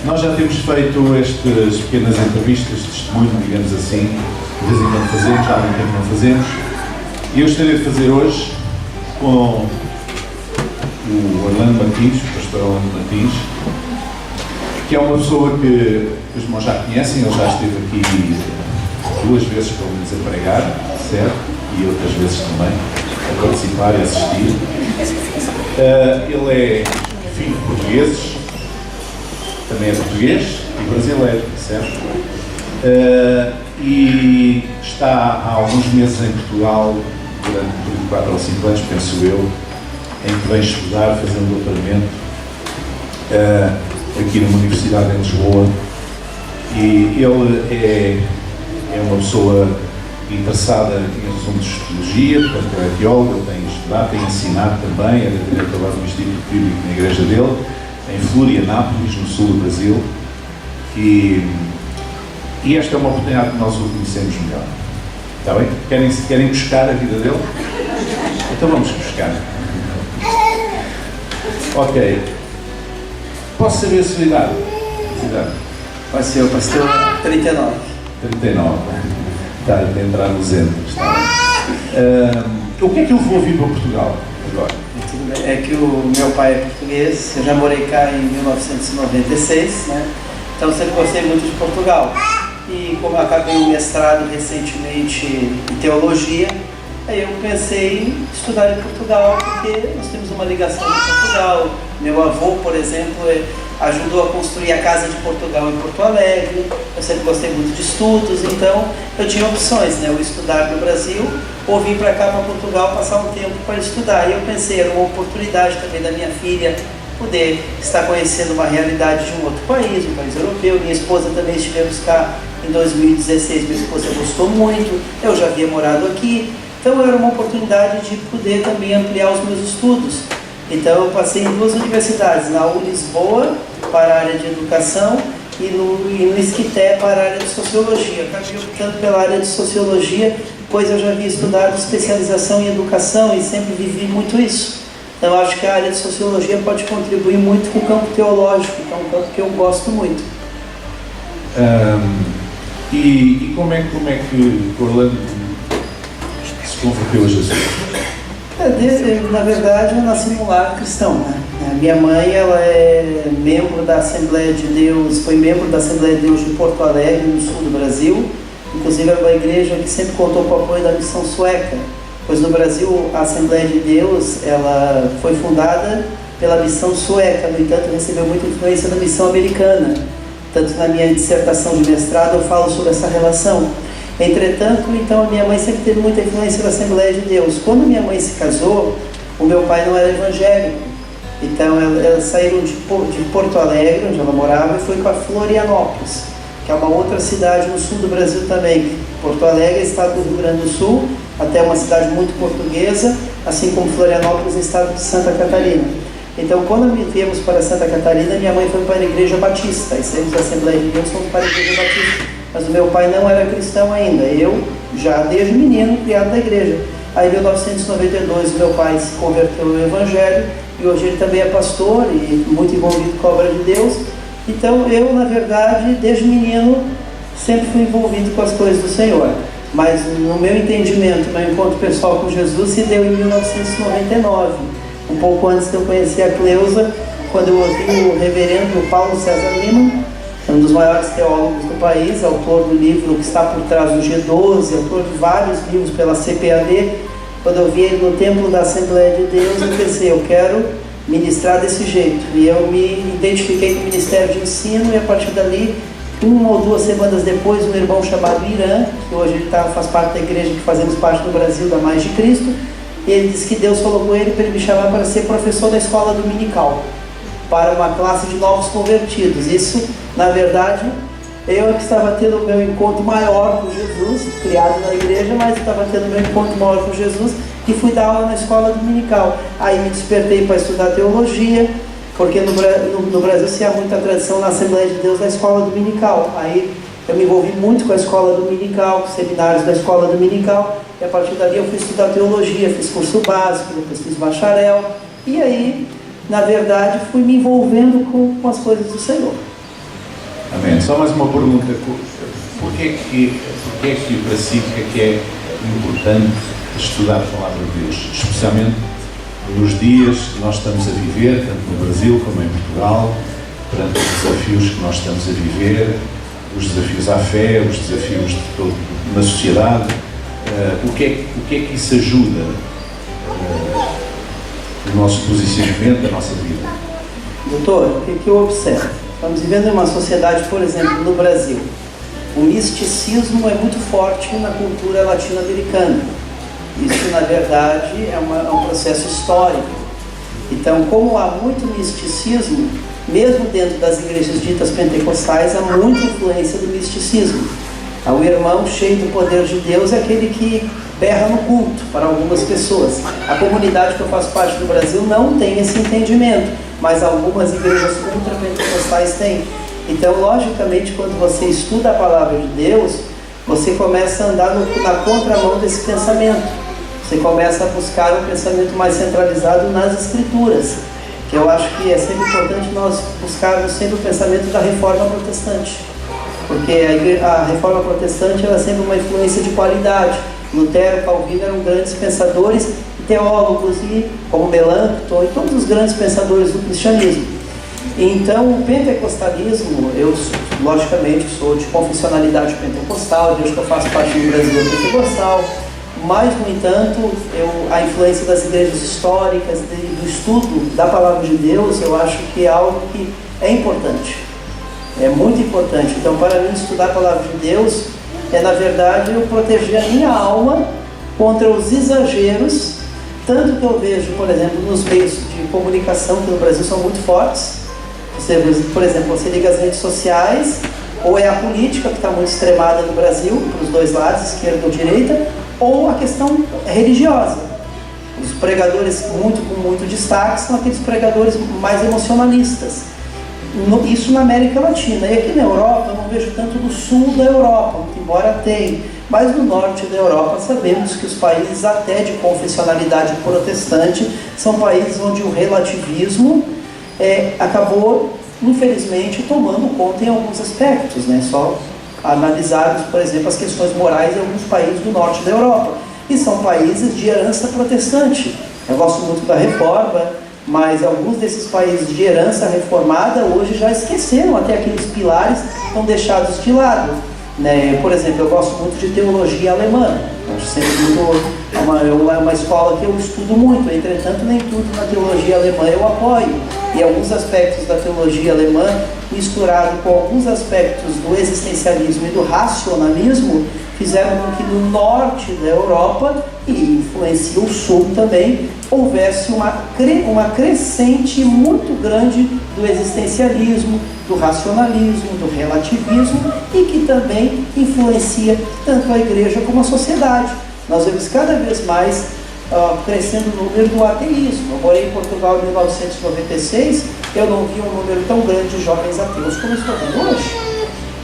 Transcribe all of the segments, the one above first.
Nós já temos feito estas pequenas entrevistas, testemunho, digamos assim, de vez em quando fazemos, já há muito tempo não fazemos, e eu gostaria de fazer hoje com o Orlando Martins, o pastor Orlando Martins, que é uma pessoa que os irmãos já conhecem. Ele já esteve aqui 2 vezes, pelo menos, a pregar, certo? E outras vezes também a participar e assistir. Ele é filho de portugueses, também é português e brasileiro, certo? E está há alguns meses em Portugal, durante 4 ou 5 anos, penso eu, em que vem estudar, fazer um doutoramento aqui numa universidade em Lisboa. E ele é uma pessoa interessada em assuntos de teologia, portanto ele é teólogo, ele tem estudado, tem ensinado também, é diretor do Instituto Bíblico na igreja dele, em Florianápolis, no sul do Brasil. E esta é uma oportunidade que nós o conhecemos melhor. Está bem? Querem buscar a vida dele? Então vamos buscar. Ok. Posso saber a sua idade? Vai ser o pastor 39. 39. Está a entrar no zen. O que é que ele levou a vir para Portugal agora? É que o meu pai é português, eu já morei cá em 1996, né? Então sempre gostei muito de Portugal. E como eu acabei um mestrado recentemente em teologia, aí eu pensei em estudar em Portugal, porque nós temos uma ligação com Portugal. Meu avô, por exemplo, ajudou a construir a Casa de Portugal em Porto Alegre. Eu sempre gostei muito de estudos, então eu tinha opções, né? Eu estudar no Brasil ou vir para cá, para Portugal, passar um tempo para estudar. E eu pensei, era uma oportunidade também da minha filha poder estar conhecendo uma realidade de um outro país, um país europeu. Minha esposa também estivemos cá em 2016, minha esposa gostou muito, eu já havia morado aqui. Então era uma oportunidade de poder também ampliar os meus estudos. Então eu passei em 2 universidades, na Lisboa para a área de educação e no Isquité para a área de sociologia. Acabei optando pela área de sociologia, pois eu já havia estudado especialização em educação e sempre vivi muito isso. Então eu acho que a área de sociologia pode contribuir muito com o campo teológico, que é um campo que eu gosto muito. E como é que Orlando se converteu a Jesus? Na verdade, eu nasci num lar cristão, né? Minha mãe, ela é membro da Assembleia de Deus, foi membro da Assembleia de Deus de Porto Alegre, no sul do Brasil. Inclusive, era uma igreja que sempre contou com o apoio da missão sueca, pois no Brasil a Assembleia de Deus, ela foi fundada pela missão sueca, no entanto, recebeu muita influência da missão americana. Tanto na minha dissertação de mestrado eu falo sobre essa relação. Entretanto, então, a minha mãe sempre teve muita influência da Assembleia de Deus. Quando minha mãe se casou, o meu pai não era evangélico. Então, elas saíram de Porto Alegre, onde ela morava, e foi para Florianópolis, que é uma outra cidade no sul do Brasil também. Porto Alegre é estado do Rio Grande do Sul, até uma cidade muito portuguesa, assim como Florianópolis é estado de Santa Catarina. Então, quando viemos para Santa Catarina, minha mãe foi para a Igreja Batista. E saímos da Assembleia de Deus, fomos para a Igreja Batista. Mas o meu pai não era cristão ainda. Eu, já desde menino, criado na igreja. Aí, em 1992, meu pai se converteu ao Evangelho. E hoje ele também é pastor e muito envolvido com a obra de Deus. Então, eu, na verdade, desde menino, sempre fui envolvido com as coisas do Senhor. Mas, no meu entendimento, meu encontro pessoal com Jesus se deu em 1999. Um pouco antes de eu conhecer a Cleusa, quando eu ouvi o reverendo Paulo César Lima, um dos maiores teólogos do país, autor do livro que está por trás do G12, autor de vários livros pela CPAD. Quando eu vi ele no templo da Assembleia de Deus, eu pensei, eu quero ministrar desse jeito. E eu me identifiquei com o Ministério de Ensino, e a partir dali, 1 ou 2 semanas depois, um irmão chamado Irã, que hoje ele faz parte da igreja que fazemos parte do Brasil, da Mais de Cristo, e ele disse que Deus colocou ele para ele me chamar para ser professor da escola dominical, para uma classe de novos convertidos. Isso, na verdade, eu que estava tendo o meu encontro maior com Jesus, criado na igreja, mas estava tendo o meu encontro maior com Jesus e fui dar aula na escola dominical. Aí me despertei para estudar teologia, porque no Brasil se há muita tradição na Assembleia de Deus da escola dominical. Aí eu me envolvi muito com a escola dominical, com seminários da escola dominical, e a partir dali eu fui estudar teologia, fiz curso básico, depois fiz bacharel, e aí, na verdade, fui me envolvendo com as coisas do Senhor. Só mais uma pergunta. Porquê é que para si que é importante estudar a Palavra de Deus? Especialmente nos dias que nós estamos a viver, tanto no Brasil como em Portugal, perante os desafios que nós estamos a viver, os desafios à fé, os desafios de todo, na sociedade. O que é que isso ajuda no nosso posicionamento, da nossa vida? Doutor, o que eu observo? Estamos vivendo em uma sociedade, por exemplo, no Brasil. O misticismo é muito forte na cultura latino-americana. Isso, na verdade, é um processo histórico. Então, como há muito misticismo, mesmo dentro das igrejas ditas pentecostais, há muita influência do misticismo. O irmão cheio do poder de Deus é aquele que berra no culto, para algumas pessoas. A comunidade que eu faço parte do Brasil não tem esse entendimento, mas algumas igrejas ultrapentecostais têm. Então, logicamente, quando você estuda a palavra de Deus, você começa a andar na contramão desse pensamento. Você começa a buscar um pensamento mais centralizado nas Escrituras, que eu acho que é sempre importante nós buscarmos sempre o pensamento da Reforma Protestante, porque a Reforma Protestante era sempre uma influência de qualidade. Lutero, Calvino eram grandes pensadores e teólogos, como Melanchthon e todos os grandes pensadores do cristianismo. Então, o pentecostalismo, eu logicamente sou de confessionalidade pentecostal, desde que eu faço parte do Brasil pentecostal, mas, no entanto, a influência das igrejas históricas, do estudo da Palavra de Deus, eu acho que é algo que é importante, é muito importante. Então, para mim, estudar a Palavra de Deus é, na verdade, eu proteger a minha alma contra os exageros, tanto que eu vejo, por exemplo, nos meios de comunicação que no Brasil são muito fortes. Por exemplo, você liga as redes sociais, ou é a política que está muito extremada no Brasil, para os dois lados, esquerda ou direita, ou a questão religiosa. Os pregadores com muito destaque são aqueles pregadores mais emocionalistas. Isso na América Latina. E aqui na Europa, eu não vejo tanto no sul da Europa, embora tenha. Mas no norte da Europa, sabemos que os países até de confessionalidade protestante são países onde o relativismo acabou, infelizmente, tomando conta em alguns aspectos, né? Só analisarmos, por exemplo, as questões morais em alguns países do norte da Europa. E são países de herança protestante. Eu gosto muito da Reforma, mas alguns desses países de herança reformada hoje já esqueceram até aqueles pilares que estão deixados de lado, né? Por exemplo, eu gosto muito de teologia alemã. Acho sempre uma escola que eu estudo muito. Entretanto, nem tudo na teologia alemã eu apoio. E alguns aspectos da teologia alemã, misturado com alguns aspectos do existencialismo e do racionalismo, fizeram com que no norte da Europa, e influencia o sul também, houvesse uma crescente muito grande do existencialismo, do racionalismo, do relativismo, e que também influencia tanto a igreja como a sociedade. Nós vemos cada vez mais crescendo o número do ateísmo. Eu morei em Portugal em 1996, eu não vi um número tão grande de jovens ateus como estou vendo hoje.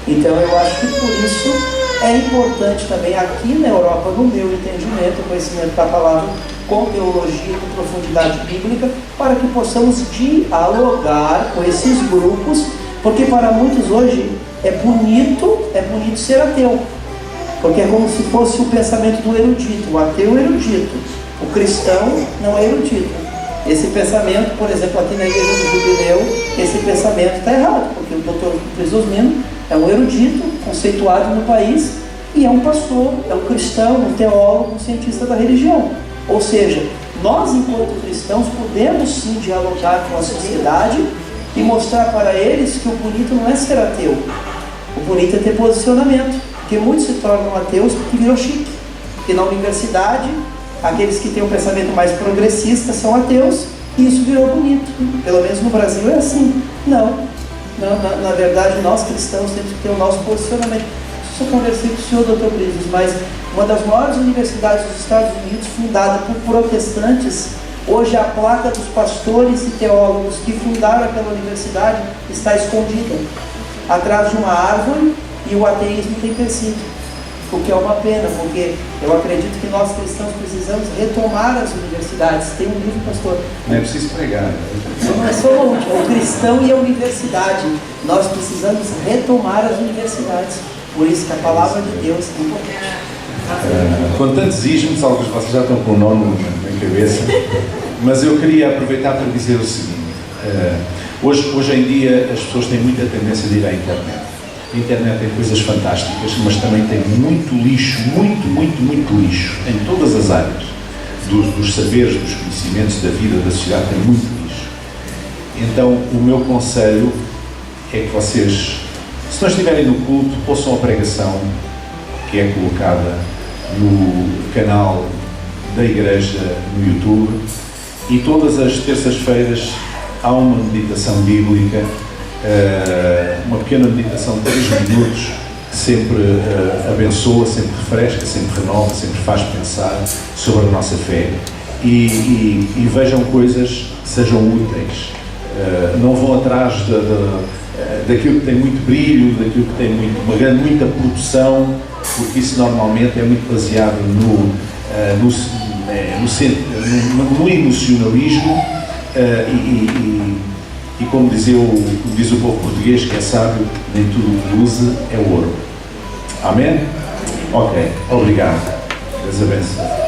Então eu acho que por isso é importante também aqui na Europa, no meu entendimento, o conhecimento da palavra com teologia, com profundidade bíblica, para que possamos dialogar com esses grupos, porque para muitos hoje é bonito ser ateu, porque é como se fosse o pensamento do erudito. O ateu é erudito, o cristão não é erudito. Esse pensamento, por exemplo, aqui na Igreja do Jubileu, esse pensamento está errado, porque o Dr. Crisosmino é um erudito, conceituado no país, e é um pastor, é um cristão, um teólogo, um cientista da religião. Ou seja, nós, enquanto cristãos, podemos sim dialogar com a sociedade e mostrar para eles que o bonito não é ser ateu, o bonito é ter posicionamento, porque muitos se tornam ateus porque virou chique, porque na universidade, aqueles que têm um pensamento mais progressista são ateus, e isso virou bonito. Pelo menos no Brasil é assim. Não, na verdade, nós cristãos temos que ter o nosso posicionamento. Eu conversei com o senhor, doutor Brisos, mas uma das maiores universidades dos Estados Unidos, fundada por protestantes, hoje a placa dos pastores e teólogos que fundaram aquela universidade está escondida atrás de uma árvore, e o ateísmo tem crescido. o que é uma pena, porque eu acredito que nós cristãos precisamos retomar as universidades. Tem um livro, pastor. Não é preciso pregar. Não é só o cristão e a universidade. Nós precisamos retomar as universidades. Por isso que a palavra de Deus é importante. Com tantos ismos, alguns de vocês já estão com o nome na cabeça, mas eu queria aproveitar para dizer o seguinte. Hoje em dia as pessoas têm muita tendência de ir à internet. A internet tem coisas fantásticas, mas também tem muito lixo, muito lixo, em todas as áreas. Dos saberes, dos conhecimentos, da vida, da sociedade, tem muito lixo. Então, o meu conselho é que vocês, se não estiverem no culto, ouçam a pregação que é colocada no canal da igreja no YouTube, e todas as terças-feiras há uma meditação bíblica, uma pequena meditação de 3 minutos, que sempre abençoa, sempre refresca, sempre renova, sempre faz pensar sobre a nossa fé, e vejam coisas que sejam úteis. Não vão atrás daquilo que tem muito brilho, daquilo que tem muita produção, porque isso normalmente é muito baseado no emocionalismo, e como diz o povo português, que é sábio, nem tudo o que usa é ouro. Amém? Ok, obrigado. Deus abençoe.